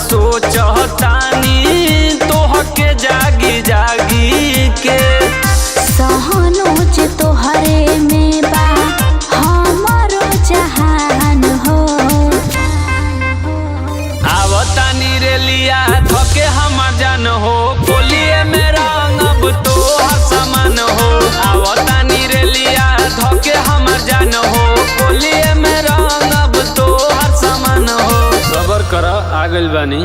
सोचतानी तोहके जागी जागी के। सहनोज तोहरे में बा हमारो जहान हो। आवतानी रेलिया धके हमर जान हो, बोलिए मेरा अब तो समान हो। आवतानी रेलिया धके हमर जान हो, बोलिए मेरा अब तो समान हो। सबर कर आ गइल बानी।